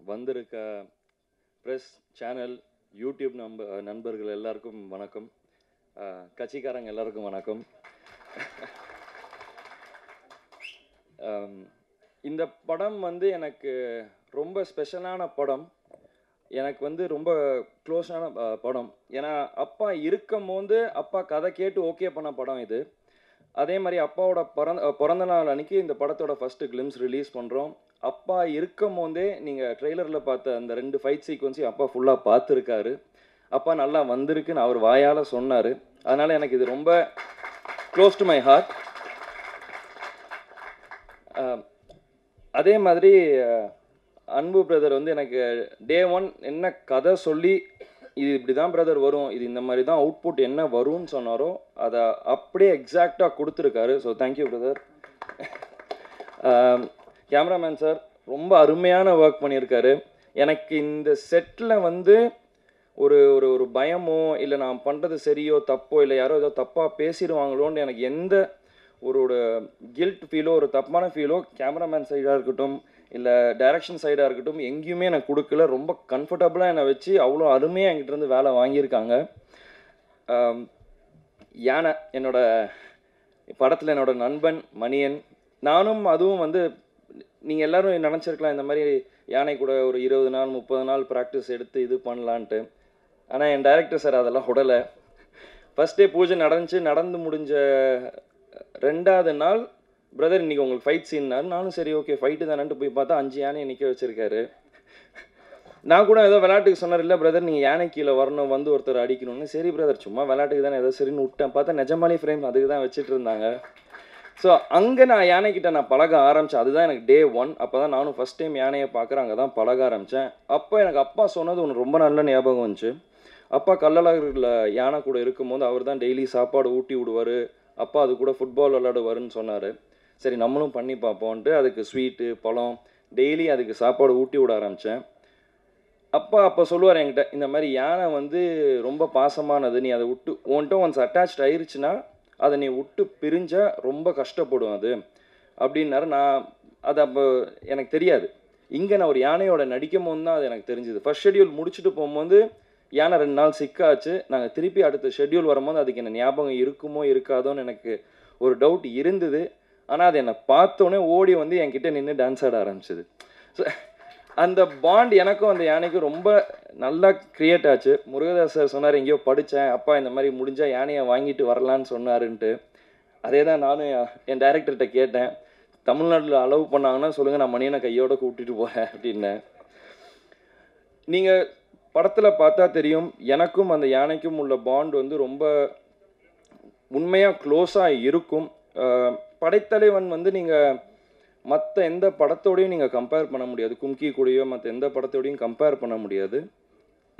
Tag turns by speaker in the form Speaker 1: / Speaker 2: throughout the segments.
Speaker 1: வந்திருக்க press channel YouTube நண்பர்கள் எல்லாருக்கும் வணக்கம். கட்சிக்காரங்க எல்லாருக்கும் வணக்கம். இந்த படம் வந்து எனக்கு ரொம்ப ஸ்பெஷலான படம். எனக்கு வந்து ரொம்ப க்ளோஸான படம். ஏன்னா அப்பா இருக்கும் போது அப்பா கதை கேட்டு ஓகே பண்ண படம் இது. அதே மாதிரி அப்பாவோட பிறந்த நாள் அன்னைக்கு இந்த படத்தோட ஃபர்ஸ்ட் கிளிம்ஸ் ரிலீஸ் பண்ணுறோம். அப்பா இருக்கும் போதே நீங்கள் ட்ரெய்லரில் பார்த்த அந்த 2 ஃபைட் சீக்வன்ஸையும் அப்பா ஃபுல்லாக பார்த்துருக்காரு. அப்பா நல்லா வந்திருக்குன்னு அவர் வாயால் சொன்னார். அதனால் எனக்கு இது ரொம்ப க்ளோஸ் டு மை ஹார்ட். அதே மாதிரி அன்பு பிரதர் வந்து எனக்கு டே 1 என்ன கதை சொல்லி இது இப்படி தான் பிரதர் வரும், இது இந்த மாதிரி தான் அவுட்புட் என்ன வரும்னு சொன்னாரோ அதை அப்படியே எக்ஸாக்டாக கொடுத்துருக்காரு. So thank you brother. Cameraman sir ரொம்ப அருமையான ஒர்க் பண்ணியிருக்காரு. எனக்கு இந்த செட்டில் வந்து ஒரு ஒரு ஒரு பயமோ இல்லை நான் பண்ணுறது சரியோ தப்போ இல்லை யாரோ ஏதோ தப்பாக பேசிடுவாங்களோன்னு எனக்கு எந்த ஒரு கில்ட் ஃபீலோ ஒரு தப்பான ஃபீலோ கேமராமேன் சைடாக இருக்கட்டும் இல்லை டைரக்ஷன் சைடாக இருக்கட்டும் எங்கேயுமே எனக்கு கொடுக்கல. ரொம்ப கம்ஃபர்டபுளாக என்னை வச்சு அவ்வளோ அருமையாக என்கிட்டருந்து வேலை வாங்கியிருக்காங்க. யானை என்னோட படத்தில் என்னோட நண்பன் மணியன். நானும் அதுவும் வந்து நீங்கள் எல்லோரும் நினச்சிருக்கலாம் இந்த மாதிரி யானை கூட ஒரு 20 நாள் 30 நாள் ப்ராக்டிஸ் எடுத்து இது பண்ணலான்ட்டு. ஆனால் என் டைரக்டர் சார் அதெல்லாம் உடலை. ஃபஸ்ட் டே பூஜை நடந்து முடிஞ்ச 2வது நாள் பிரதர் இன்றைக்கி உங்களுக்கு ஃபைட் சீன்னாரு. நானும் சரி ஓகே ஃபைட்டு தானேன்ட்டு போய் பார்த்தா 5 யானையை நிற்க வச்சுருக்காரு. நான் கூட ஏதோ விளையாட்டுக்கு சொன்னார், இல்லை பிரதர் நீங்கள் யானை கீழே வரணும் வந்து ஒருத்தர் அடிக்கணும்னு. சரி பிரதர் சும்மா விளையாட்டுக்கு தானே ஏதோ சரின்னு விட்டேன். பார்த்தா நிஜமாலே ஃப்ரேம் அதுக்கு தான் வச்சுட்டு இருந்தாங்க. ஸோ அங்கே நான் யானைக்கிட்ட நான் பழக ஆரம்பித்தேன். அதுதான் எனக்கு டே 1. அப்போ தான் நானும் ஃபஸ்ட் டைம் யானையை பார்க்குறேன். அங்கே தான் பழக ஆரம்பித்தேன். அப்போ எனக்கு அப்பா சொன்னது ஒன்று ரொம்ப நல்ல ஞாபகம் வந்துச்சு. அப்பா கள்ளழகரில் யானை கூட இருக்கும்போது அவர் தான் டெய்லி சாப்பாடு ஊட்டி விடுவார். அப்பா அது கூட ஃபுட்பால் விளையாடுவாருன்னு சொன்னார். சரி நம்மளும் பண்ணி பார்ப்போன்ட்டு அதுக்கு ஸ்வீட்டு பழம் டெய்லி அதுக்கு சாப்பாடு ஊட்டி விட ஆரம்பித்தேன். அப்போ சொல்லுவார் என்கிட்ட, இந்த மாதிரி யானை வந்து ரொம்ப பாசமானது, நீ அதை விட்டு உன்கிட்ட ஒன்ஸ் அட்டாச்ட் ஆயிடுச்சுன்னா அதை நீ விட்டு பிரிஞ்சால் ரொம்ப கஷ்டப்படும் அது அப்படின்னாரு. நான் அது அப்போ எனக்கு தெரியாது. இங்கே நான் ஒரு யானையோட நடிக்கும் போது தான் அது எனக்கு தெரிஞ்சுது. ஃபர்ஸ்ட் ஷெட்யூல் முடிச்சுட்டு போகும்போது யானை 2 நாள் சிக்காச்சு. நாங்கள் திருப்பி அடுத்த ஷெட்யூல் வரும்போது அதுக்கு என்ன ஞாபகம் இருக்குமோ இருக்காதோன்னு எனக்கு ஒரு டவுட் இருந்தது. ஆனால் அது என்னை பார்த்தோன்னே ஓடி வந்து என்கிட்ட நின்று டான்ஸ் ஆட ஆரம்பிச்சிது. ஸோ அந்த பாண்ட் எனக்கும் அந்த யானைக்கும் ரொம்ப நல்லா க்ரியேட் ஆச்சு. முருகதாஸ் சார் சொன்னார், எங்கேயோ படித்தேன் அப்பா இந்த மாதிரி முடிஞ்சால் யானையை வாங்கிட்டு வரலான்னு சொன்னாருன்ட்டு. அதே தான் நானும் என் டைரக்டர்கிட்ட கேட்டேன், தமிழ்நாட்டில் அலோவ் பண்ணாங்கன்னா சொல்லுங்கள், நான் மணியனை கையோடு கூப்பிட்டுட்டு போகிறேன் அப்படின்னேன். நீங்கள் படத்தில் பார்த்தா தெரியும், எனக்கும் அந்த யானைக்கும் உள்ள பாண்ட் வந்து ரொம்ப உண்மையாக க்ளோஸாக இருக்கும். படைத்தலைவன் வந்து நீங்கள் மற்ற எந்த படத்தோடையும் நீங்கள் கம்பேர் பண்ண முடியாது. கும்கி கூடயோ மற்ற எந்த படத்தோடையும் கம்பேர் பண்ண முடியாது.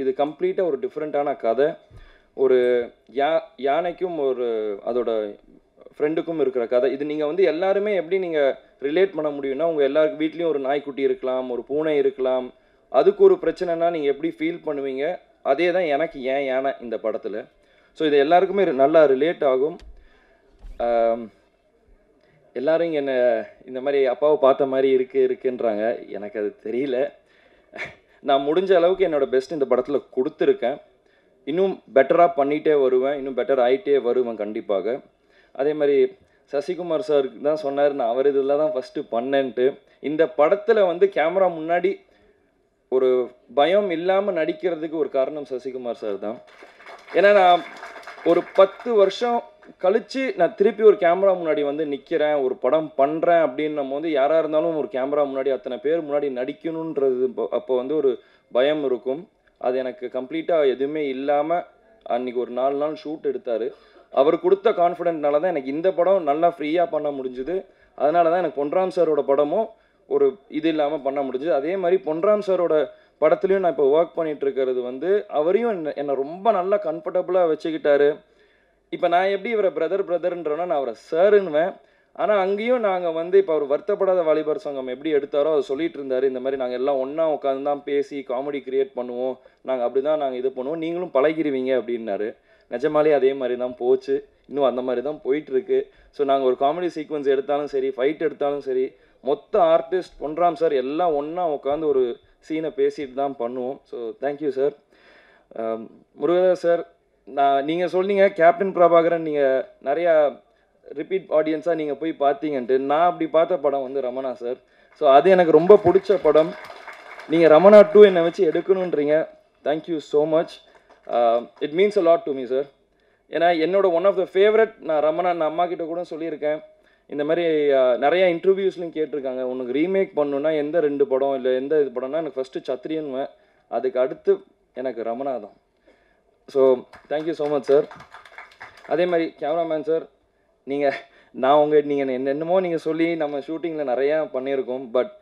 Speaker 1: இது கம்ப்ளீட்டாக ஒரு டிஃப்ரெண்ட்டான கதை. ஒரு யானைக்கும் ஒரு அதோட ஃப்ரெண்டுக்கும் இருக்கிற கதை. இது நீங்கள் வந்து எல்லாருமே எப்படி நீங்கள் ரிலேட் பண்ண முடியும்னா, உங்கள் எல்லாருக்கு வீட்லேயும் ஒரு நாய்க்குட்டி இருக்கலாம், ஒரு பூனை இருக்கலாம். அதுக்கு ஒரு பிரச்சனைனா நீங்கள் எப்படி ஃபீல் பண்ணுவீங்க, அதே தான் எனக்கு ஏன் யானை இந்த படத்தில். ஸோ இது எல்லாருக்குமே நல்லா ரிலேட் ஆகும். எல்லோரும் என்னை இந்த மாதிரி அப்பாவை பார்த்த மாதிரி இருக்குன்றாங்க. எனக்கு அது தெரியல. நான் முடிஞ்ச அளவுக்கு என்னோடய பெஸ்ட் இந்த படத்தில் கொடுத்துருக்கேன். இன்னும் பெட்டராக பண்ணிகிட்டே வருவேன், இன்னும் பெட்டர் ஆகிட்டே வருவேன் கண்டிப்பாக. அதே மாதிரி சசிகுமார் சாருக்கு தான் சொன்னார், நான் அவர் இதில் தான் ஃபஸ்ட்டு பண்ணேன்ட்டு. இந்த படத்தில் வந்து கேமரா முன்னாடி ஒரு பயம் இல்லாமல் நடிக்கிறதுக்கு ஒரு காரணம் சசிகுமார் சார் தான். ஏன்னா நான் ஒரு 10 வருஷம் கழித்து நான் திருப்பி ஒரு கேமரா முன்னாடி வந்து நிற்கிறேன், ஒரு படம் பண்ணுறேன் அப்படின்னும் போது யாராக இருந்தாலும் ஒரு கேமரா முன்னாடி அத்தனை பேர் முன்னாடி நடிக்கணுன்றது அப்போ வந்து ஒரு பயம் இருக்கும். அது எனக்கு கம்ப்ளீட்டாக எதுவுமே இல்லாமல் அன்றைக்கி ஒரு 4 நாள் ஷூட் எடுத்தார். அவர் கொடுத்த கான்ஃபிடென்ட்னால தான் எனக்கு இந்த படம் நல்லா ஃப்ரீயாக பண்ண முடிஞ்சுது. அதனால தான் எனக்கு பொன்ராம் சாரோட படமும் ஒரு இது இல்லாமல் பண்ண முடிஞ்சுது. அதே மாதிரி பொன்ராம் சாரோட படத்துலையும் நான் இப்போ ஒர்க் பண்ணிகிட்டு இருக்கிறது வந்து அவரையும் என்னை ரொம்ப நல்லா கம்ஃபர்டபுளாக வச்சுக்கிட்டாரு. இப்போ நான் எப்படி இவரை பிரதர்ன்றோன்னா நான் அவரை சாருன்னுவேன். ஆனால் அங்கேயும் நாங்கள் வந்து இப்போ அவர் வருத்தப்படாத வாலிபர் சங்கம் எப்படி எடுத்தாரோ அதை சொல்லிட்டு இருந்தார். இந்த மாதிரி நாங்கள் எல்லாம் ஒன்றா உட்காந்து தான் பேசி காமெடி கிரியேட் பண்ணுவோம், நாங்கள் அப்படி தான் நாங்கள் இது பண்ணுவோம், நீங்களும் பழகிடுவீங்க அப்படின்னாரு. நிஜமாலே அதே மாதிரி தான் போச்சு. இன்னும் அந்த மாதிரி தான் போயிட்டுருக்கு. ஸோ நாங்கள் ஒரு காமெடி சீக்வன்ஸ் எடுத்தாலும் சரி, ஃபைட் எடுத்தாலும் சரி, மொத்த ஆர்டிஸ்ட் பொன்ராம் சார் எல்லாம் ஒன்றா உட்காந்து ஒரு சீனை பேசிட்டு தான் பண்ணுவோம். So thank you sir. Murugadoss sir, நீங்கள் சொன்னீங்க கேப்டன் பிரபாகரன் நீங்கள் நிறையா ரிப்பீட் ஆடியன்ஸாக நீங்கள் போய் பார்த்தீங்கன்ட்டு. நான் அப்படி பார்த்த படம் வந்து ரமணா சார். ஸோ அது எனக்கு ரொம்ப பிடிச்ச படம். நீங்கள் ரமணா 2 என்னை வச்சு எடுக்கணுன்றீங்க. Thank you so much. It means a lot to me sir. ஏன்னா என்னோட ஒன் ஆஃப் த ஃபேவரட், நான் ரமணா நான் அம்மா கிட்ட கூட சொல்லியிருக்கேன். இந்த மாதிரி நிறையா இன்டர்வியூஸ்லையும் கேட்டிருக்காங்க, உனக்கு ரீமேக் பண்ணணுன்னா எந்த 2 படம் இல்லை எந்த இது படம்னா எனக்கு ஃபஸ்ட்டு சத்திரியன்வேன், அதுக்கு அடுத்து எனக்கு ரமணா தான். So thank you so much sir. அதே மாதிரி கேமராமேன் சார், நீங்கள் என்னென்னமோ நீங்கள் சொல்லி நம்ம ஷூட்டிங்கில் நிறையா பண்ணியிருக்கோம். பட்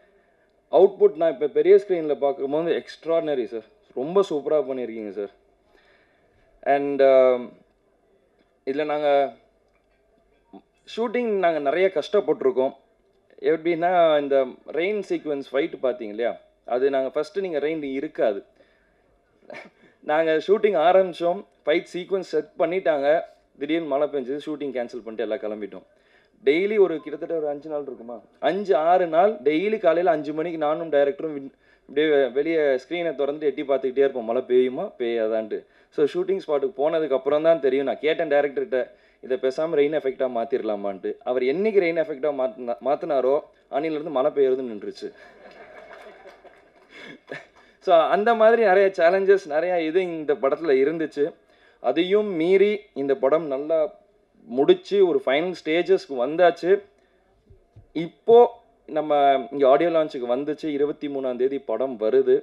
Speaker 1: அவுட்புட் நான் இப்போ பெரிய ஸ்க்ரீனில் பார்க்கும்போது எக்ஸ்ட்ராடினரி சார். ரொம்ப சூப்பராக பண்ணியிருக்கீங்க சார். அண்ட் இதில் நாங்கள் ஷூட்டிங் நிறைய கஷ்டப்பட்டிருக்கோம். எப்படின்னா இந்த ரெயின் சீக்வன்ஸ் ஃபைட்டு பார்த்தீங்க இல்லையா, அது நாங்கள் ஃபஸ்ட்டு நீங்கள் ரெயின் இருக்காது, நாங்கள் ஷூட்டிங் ஆரம்பித்தோம், ஃபைட் சீக்வன்ஸ் செட் பண்ணிட்டாங்க, திடீர்னு மழை பெஞ்சது, ஷூட்டிங் கேன்சல் பண்ணிட்டு எல்லாம் கிளம்பிட்டோம். டெய்லி கிட்டத்தட்ட ஒரு 5 நாள் இருக்குமா, 5-6 நாள் டெய்லி காலையில் 5 மணிக்கு நானும் டைரக்டரும் இப்படியே வெளியே ஸ்க்ரீனை திறந்துட்டு எட்டி பார்த்துக்கிட்டே இருப்போம், மழை பெய்யுமா பெய்யாதான்ட்டு. ஸோ ஷூட்டிங் ஸ்பாட்டுக்கு போனதுக்கப்புறம் தான் தெரியும். நான் கேட்டேன் டேரக்டர்கிட்ட, இதை பேசாமல் ரெயின் எஃபெக்டாக மாற்றிடலாமான்ட்டு. அவர் என்னைக்கு ரெயின் எஃபெக்டாக மாற்றினாரோ அன்னிலேருந்து மழை பெய்யறது நின்றுச்சு. ஸோ அந்த மாதிரி நிறைய சேலஞ்சஸ் நிறையா இது இந்த படத்தில் இருந்துச்சு. அதையும் மீறி இந்த படம் நல்லா முடித்து ஒரு ஃபைனல் ஸ்டேஜஸ்க்கு வந்தாச்சு. இப்போது நம்ம இங்கே ஆடியோ லான்ச்சுக்கு வந்துச்சு, 23ஆம் தேதி படம் வருது.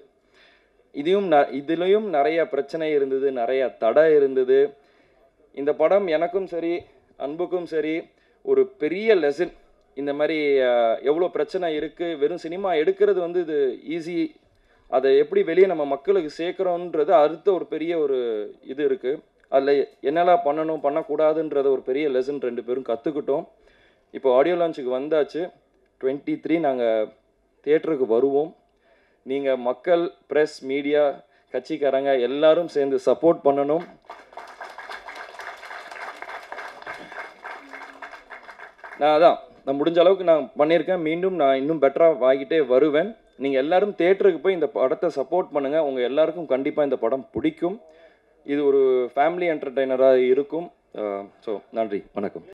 Speaker 1: இதுலேயும் நிறைய பிரச்சனை இருந்தது, நிறைய தடை இருந்தது. இந்த படம் எனக்கும் சரி அன்புக்கும் சரி ஒரு பெரிய லெசன். இந்த மாதிரி எவ்வளோ பிரச்சனை இருக்குது, வெறும் சினிமா எடுக்கிறது வந்து இது ஈஸி, அதை எப்படி வெளியே நம்ம மக்களுக்கு சேர்க்குறோன்றது அடுத்த ஒரு பெரிய இது இருக்குது. அதில் என்னெல்லாம் பண்ணணும் பண்ணக்கூடாதுன்றத ஒரு பெரிய லெசன் 2 பேரும் கற்றுக்கிட்டோம். இப்போ ஆடியோ லான்ச்சுக்கு வந்தாச்சு. 23 நாங்கள் தியேட்டருக்கு வருவோம். நீங்கள் மக்கள், ப்ரெஸ், மீடியா, கட்சிக்காரங்க எல்லாரும் சேர்ந்து சப்போர்ட் பண்ணணும். நான் முடிஞ்ச அளவுக்கு நான் பண்ணியிருக்கேன். மீண்டும் நான் இன்னும் பெட்டராக வாங்கிட்டே வருவேன். நீங்கள் எல்லாரும் தியேட்டருக்கு போய் இந்த படத்தை சப்போர்ட் பண்ணுங்கள். உங்கள் எல்லாருக்கும் கண்டிப்பாக இந்த படம் பிடிக்கும். இது ஒரு ஃபேமிலி என்டர்டெய்னராக இருக்கும். ஸோ நன்றி, வணக்கம்.